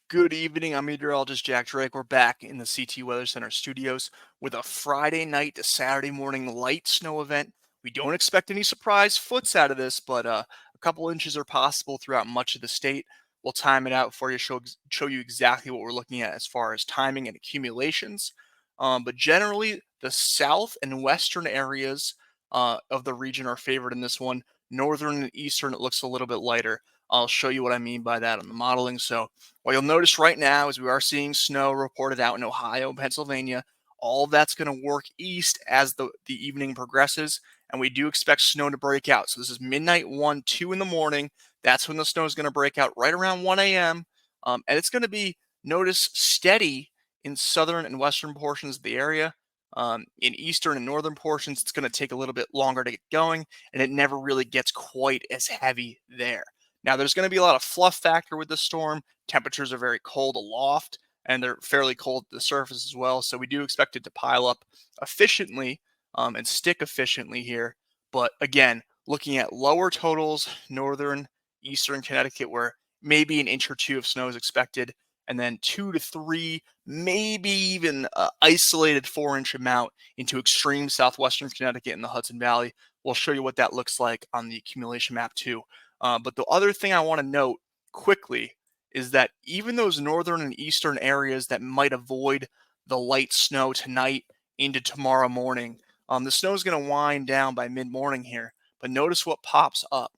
Good evening. I'm meteorologist Jack Drake. We're back in the CT Weather Center studios with a Friday night to Saturday morning light snow event. We don't expect any surprise foots out of this, but a couple inches are possible throughout much of the state. We'll time it out for you, show you exactly what we're looking at as far as timing and accumulations. But generally, the south and western areas of the region are favored in this one. Northern and eastern, it looks a little bit lighter. I'll show you what I mean by that on the modeling. So what you'll notice right now is we are seeing snow reported out in Ohio and Pennsylvania. All of that's going to work east as the evening progresses, and we do expect snow to break out. So this is midnight 1, 2 in the morning. That's when the snow is going to break out right around 1 a.m. And it's going to be, notice, steady in southern and western portions of the area. In eastern and northern portions, it's going to take a little bit longer to get going, and it never really gets quite as heavy there. Now, there's going to be a lot of fluff factor with the storm. Temperatures are very cold aloft, and they're fairly cold at the surface as well. So we do expect it to pile up efficiently and stick efficiently here. But again, looking at lower totals, northern, eastern Connecticut, where maybe an inch or two of snow is expected, and then 2 to 3, maybe even isolated 4-inch amount into extreme southwestern Connecticut and the Hudson Valley. We'll show you what that looks like on the accumulation map too. But the other thing I want to note quickly is that even those northern and eastern areas that might avoid the light snow tonight into tomorrow morning, the snow is going to wind down by mid-morning here. But notice what pops up.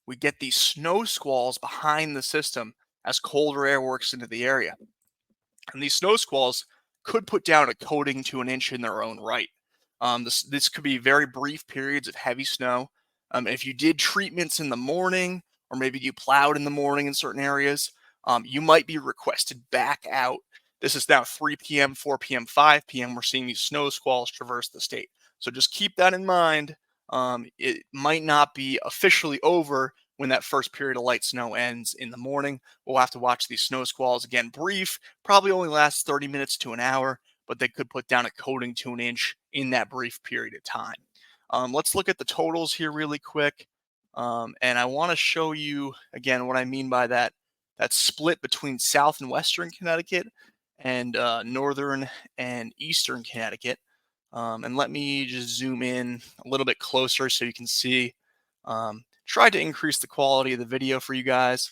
We get these snow squalls behind the system as colder air works into the area. And these snow squalls could put down a coating to an inch in their own right. This could be very brief periods of heavy snow. If you did treatments in the morning, or maybe you plowed in the morning in certain areas, you might be requested back out. This is now 3 p.m., 4 p.m., 5 p.m. We're seeing these snow squalls traverse the state. So just keep that in mind. It might not be officially over when that first period of light snow ends in the morning. We'll have to watch these snow squalls again, brief, probably only lasts 30 minutes to an hour, but they could put down a coating to an inch in that brief period of time. Let's look at the totals here really quick. And I want to show you again what I mean by that split between south and western Connecticut and northern and eastern Connecticut. And let me just zoom in a little bit closer so you can see. Try to increase the quality of the video for you guys.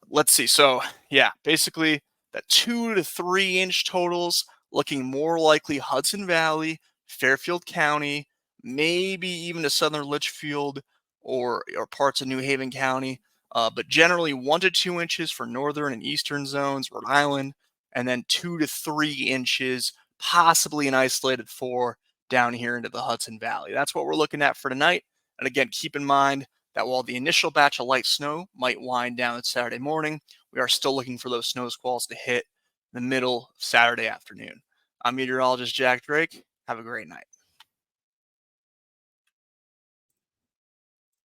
Let's see. So yeah, basically that 2 to 3 inch totals looking more likely Hudson Valley, Fairfield County, maybe even to southern Litchfield or parts of New Haven County. But generally 1 to 2 inches for northern and eastern zones, Rhode Island, and then 2 to 3 inches, possibly an isolated 4 down here into the Hudson Valley. That's what we're looking at for tonight. And again, keep in mind that while the initial batch of light snow might wind down Saturday morning, we are still looking for those snow squalls to hit the middle of Saturday afternoon. I'm meteorologist Jack Drake. Have a great night.